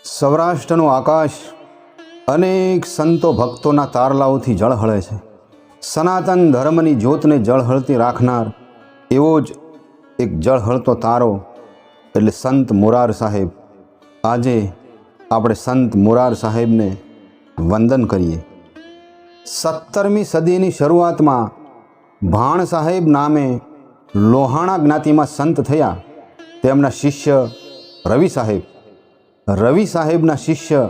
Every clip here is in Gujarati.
સૌરાષ્ટ્રનું આકાશ અનેક સંતો ભક્તોના તારલાઓથી ઝળહળે છે. સનાતન ધર્મની જ્યોતને ઝળહળતી રાખનાર એવો જ એક ઝળહળતો તારો એટલે સંત મોરાર સાહેબ. આજે આપણે સંત મોરાર સાહેબને વંદન કરીએ. 17મી સદીની શરૂઆતમાં ભાણ સાહેબ નામે લોહાણા જ્ઞાતિમાં સંત થયા. તેમના શિષ્ય રવિ સાહેબના શિષ્ય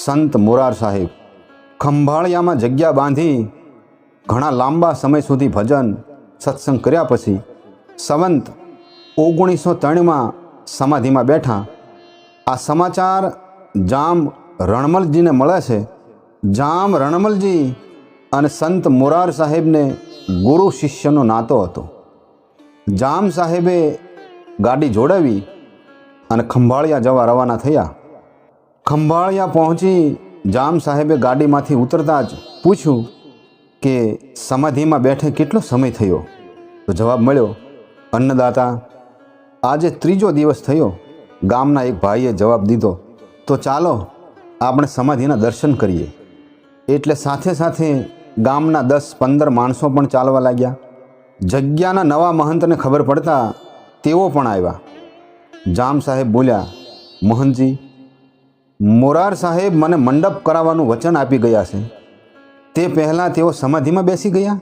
સંત મોરાર સાહેબ ખંભાળિયામાં જગ્યા બાંધી ઘણા લાંબા સમય સુધી ભજન સત્સંગ કર્યા પછી સંવંત 1903માં સમાધિમાં બેઠા. આ સમાચાર જામ રણમલજીને મળે છે. જામ રણમલજી અને સંત મોરાર સાહેબને ગુરુ શિષ્યનો નાતો હતો. જામ સાહેબે ગાડી જોડાવી અને ખંભાળિયા જવા રવાના થયા. ખંભાળિયા પહોંચી જામ સાહેબે ગાડીમાંથી ઉતરતા જ પૂછ્યું કે સમાધિમાં બેઠે કેટલો સમય થયો? તો જવાબ મળ્યો, અન્નદાતા, આજે 3જો દિવસ થયો. ગામના એક ભાઈએ જવાબ દીધો, તો ચાલો આપણે સમાધિના દર્શન કરીએ. એટલે સાથે સાથે ગામના 10-15 માણસો પણ ચાલવા લાગ્યા. જગ્યાના નવા મહંતને ખબર પડતા તેઓ પણ આવ્યા. જામ સાહેબ બોલ્યા, મોહનજી, મોરાર સાહેબ મને મંડપ કરાવવાનું વચન આપી ગયા છે. તે પહેલાં તેઓ સમાધિમાં બેસી ગયા.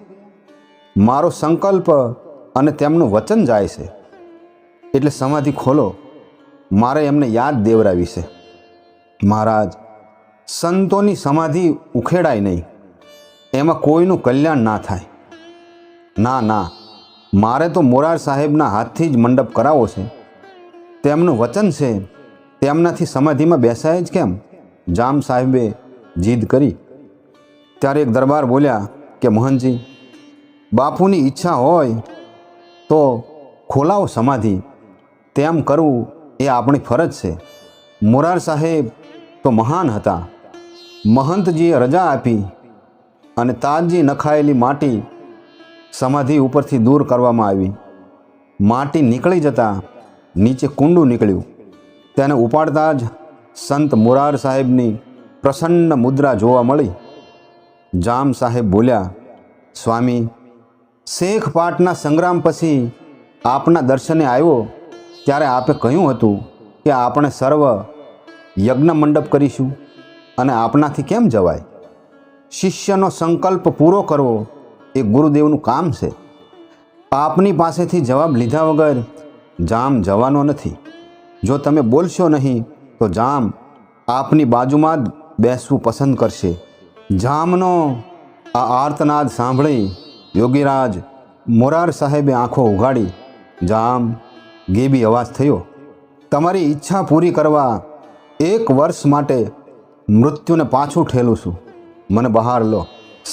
મારો સંકલ્પ અને તેમનું વચન જાય છે, એટલે સમાધિ ખોલો. મારે એમને યાદ દેવરાવી છે. મહારાજ, સંતોની સમાધિ ઉખેડાય નહીં, એમાં કોઈનું કલ્યાણ ના થાય. ના, મારે તો મોરાર સાહેબના હાથથી જ મંડપ કરાવવો છે. તેમનું વચન છે, તેમનાથી સમાધિમાં બેસાય જ કેમ? જામ સાહેબે જીદ કરી. ત્યારે એક દરબાર બોલ્યા કે મોહનજી, બાપુની ઈચ્છા હોય તો ખોલાવો સમાધિ. તેમ કરવું એ આપણી ફરજ છે. મોરાર સાહેબ તો મહાન હતા. મહંતજીએ રજા આપી અને તાજી નખાયેલી માટી સમાધિ ઉપરથી દૂર કરવામાં આવી. માટી નીકળી જતાં નીચે કુંડું નીકળ્યું. તેને ઉપાડતા જ સંત મોરાર સાહેબની પ્રસન્ન મુદ્રા જોવા મળી. જામ સાહેબ બોલ્યા, સ્વામી, શેખ પાટના સંગ્રામ પછી આપના દર્શને આવ્યો ત્યારે આપે કહ્યું હતું કે આપણે સર્વ યજ્ઞ મંડપ કરીશું અને આપનાથી કેમ જવાય? શિષ્યનો સંકલ્પ પૂરો કરવો એ ગુરુદેવનું કામ છે. આપની પાસેથી જવાબ લીધા વગર જામ જવાનો નથી. જો તમે બોલશો નહીં તો જામ આપની બાજુમાં જ બેસવું પસંદ કરશે. જામનો આ આર્તનાદ સાંભળી યોગીરાજ મોરાર સાહેબે આંખો ઉઘાડી. જામ, ગેબી અવાજ થયો, તમારી ઈચ્છા પૂરી કરવા 1 વર્ષ માટે મૃત્યુને પાછું ઠેલું છું. મને બહાર લો.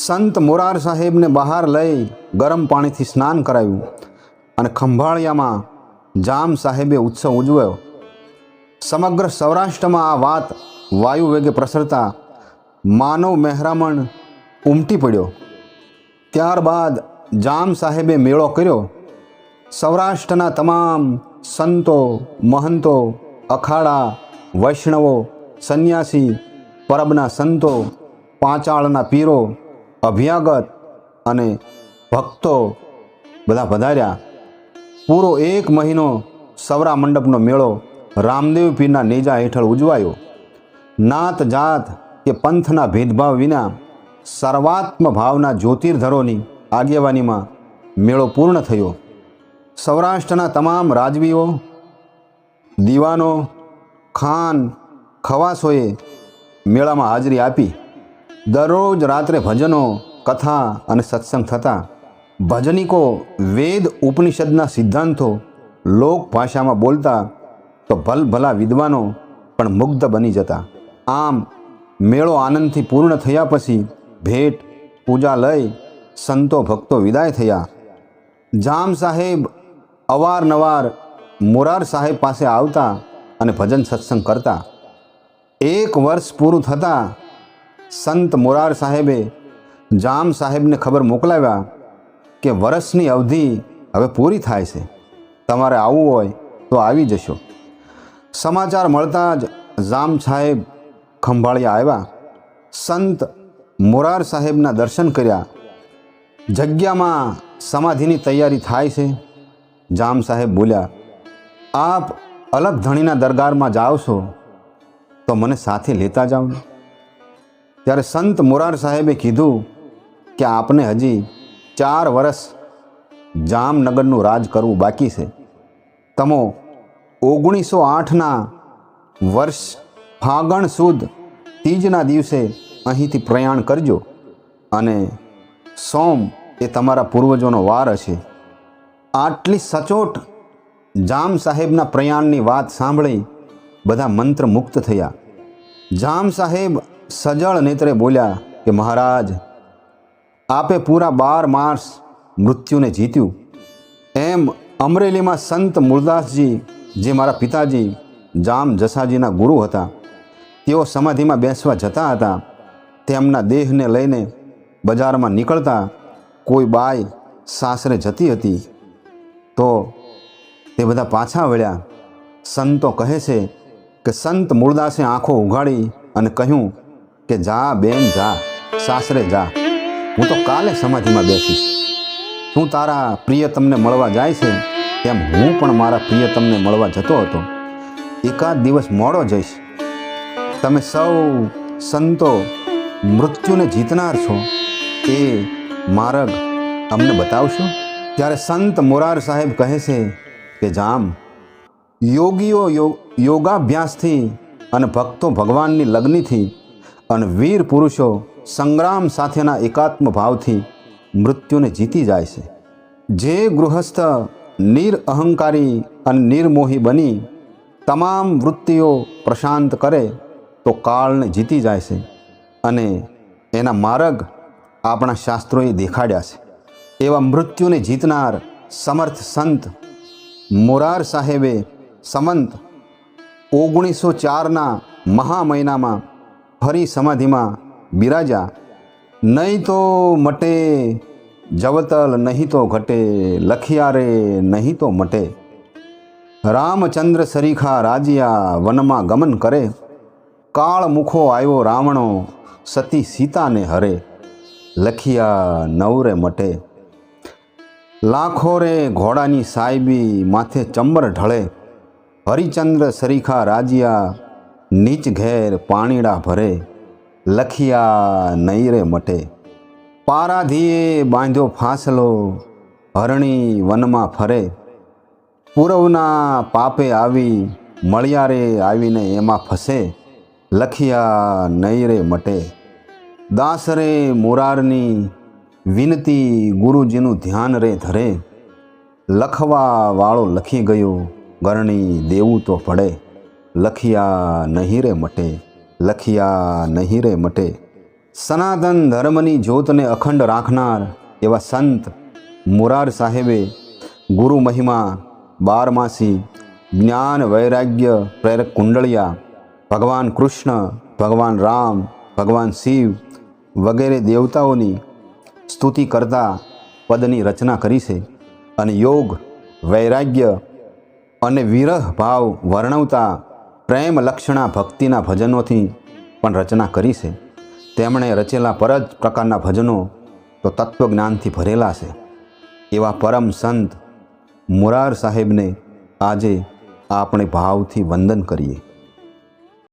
સંત મોરાર સાહેબને બહાર લઈ ગરમ પાણીથી સ્નાન કરાવ્યું અને ખંભાળિયામાં જામ સાહેબે ઉત્સવ ઉજવ્યો. સમગ્ર સૌરાષ્ટ્રમાં આ વાત વાયુ વેગે પ્રસરતા માનવ મહેરામણ ઉમટી પડ્યો. ત્યારબાદ જામ સાહેબે મેળો કર્યો. સૌરાષ્ટ્રના તમામ સંતો, મહંતો, અખાડા, વૈષ્ણવો, સંન્યાસી, પરબના સંતો, પાંચાળના પીરો, અભ્યાગત અને ભક્તો બધા પધાર્યા. પૂરો 1 મહિનો સૌરા મંડપનો મેળો રામદેવ પીરના નેજા હેઠળ ઉજવાયો. નાત જાત કે પંથના ભેદભાવ વિના સર્વાત્મ ભાવના જ્યોતિર્ધરોની આગેવાનીમાં મેળો પૂર્ણ થયો. સૌરાષ્ટ્રના તમામ રાજવીઓ, દીવાનો, ખાન, ખવાસોએ મેળામાં હાજરી આપી. દરરોજ રાત્રે ભજનો, કથા અને સત્સંગ થતા. ભજનિકો વેદ ઉપનિષદના સિદ્ધાંતો લોક ભાષામાં બોલતા તો ભલભલા વિદ્વાનો પણ મુગ્ધ બની જતા. આમ મેળો આનંદથી પૂર્ણ થયા પછી ભેટ પૂજા લઈ સંતો ભક્તો વિદાય થયા. જામ સાહેબ અવારનવાર મોરાર સાહેબ પાસે આવતા અને ભજન સત્સંગ કરતા. 1 વર્ષ પૂરું થતાં સંત મોરાર સાહેબે જામ સાહેબને ખબર મોકલાવ્યા કે વર્ષની અવધિ હવે પૂરી થાય છે. તમારે આવવું હોય તો આવી જશો. સમાચાર મળતા જ જામ સાહેબ ખંભાળિયા આવ્યા, સંત મોરાર સાહેબના દર્શન કર્યા. જગ્યામાં સમાધિની તૈયારી થાય છે. જામ સાહેબ બોલ્યા, આપ અલગ ધણીના દરબારમાં જાઓ છો તો મને સાથે લેતા જાઓ ને. ત્યારે સંત મોરાર સાહેબે કીધું કે આપને હજી 4 વર્ષ જામનગરનું રાજ કરવું બાકી છે. તમો 1908ના વર્ષ ફાગણ સુદ તીજના દિવસે અહીંથી પ્રયાણ કરજો અને સોમ એ તમારા પૂર્વજોનો વાર હશે. આટલી સચોટ જામ સાહેબના પ્રયાણની વાત સાંભળી બધા મંત્રમુગ્ધ થયા. જામ સાહેબ સજળ નેત્રે બોલ્યા કે મહારાજ, આપે પૂરા 12 માસ મૃત્યુને જીત્યું. એમ અમરેલીમાં સંત મૂળદાસજી, જે મારા પિતાજી જામ જસાજીના ગુરુ હતા, તેઓ સમાધિમાં બેસવા જતા હતા. તેમના દેહને લઈને બજારમાં નીકળતા કોઈ બાઈ સાસરે જતી હતી તો તે બધા પાછા વળ્યા. સંતો કહે છે કે સંત મૂળદાસે આંખો ઉઘાડી અને કહ્યું કે જા બેન જા, સાસરે જા, હું તો કાલે સમાધિમાં બેસીશ. તું તારા પ્રિયતમને મળવા જાય છે તેમ હું પણ મારા પ્રિયતમને મળવા જતો હતો. એકાદ દિવસ મોડો જઈશ. તમે સૌ સંતો મૃત્યુને જીતનાર છો, એ માર્ગ અમને બતાવશો? ત્યારે સંત મોરાર સાહેબ કહે છે કે જામ, યોગીઓ યોગાભ્યાસથી અને ભક્તો ભગવાનની લગ્નથી અને વીર પુરુષો સંગ્રામ સાથેના એકાત્મ ભાવથી મૃત્યુને જીતી જાય છે. જે ગૃહસ્થ નિરઅહંકારી અને નિર્મોહી બની તમામ વૃત્તિઓ પ્રશાંત કરે તો કાળને જીતી જાય છે અને એના માર્ગ આપણા શાસ્ત્રોએ દેખાડ્યા છે. એવા મૃત્યુને જીતનાર સમર્થ સંત મોરાર સાહેબે સંવંત 1904ના મહા મહિનામાં ફરી સમાધિમાં બિરાજ્યા. નહીં તો મટે જવતલ, નહીં તો ઘટે લખિયા રે, નહીં તો મટે. રામચંદ્ર સરીખા રાજ્યા વનમાં ગમન કરે. કાળ મુખો આવ્યો રાવણો, સતી સીતાને હરે. લખિયા નવરે મટે. લાખો રે ઘોડાની સાહેબી, માથે ચંબર ઢળે. હરિચંદ્ર સરીખા રાજ્યા, નીચ ઘેર પાણીડા ભરે. લખિયા નહીં રે મટે. પારાધીએ બાંધ્યો ફાંસલો, હરણી વનમાં ફરે. પૂરવના પાપે આવી, મળ્યા રે આવીને એમાં ફસે. લખિયા નહીં રે મટે. દાસરે મોરારની વિનતી, ગુરુજીનું ધ્યાન રે ધરે. લખવા વાળો લખી ગયો, ગરણી દેવું તો પડે. લખિયા નહીં રે મટે. લખિયા નહીં રે મટે. સનાતન ધર્મની જ્યોતને અખંડ રાખનાર એવા સંત મોરાર સાહેબે ગુરુ મહિમા, 12માસી, જ્ઞાન વૈરાગ્ય પ્રેરક કુંડળિયા, ભગવાન કૃષ્ણ, ભગવાન રામ, ભગવાન શિવ વગેરે દેવતાઓની સ્તુતિ કરતા પદની રચના કરી છે અને યોગ, વૈરાગ્ય અને વિરહ ભાવ વર્ણવતા પ્રેમ લક્ષણા ભક્તિના ભજનોથી પણ રચના કરી છે. તેમણે રચેલા પર જ પ્રકારના ભજનો તો તત્વજ્ઞાનથી ભરેલા છે. એવા પરમ સંત મોરાર સાહેબને આજે આપણે ભાવથી વંદન કરીએ.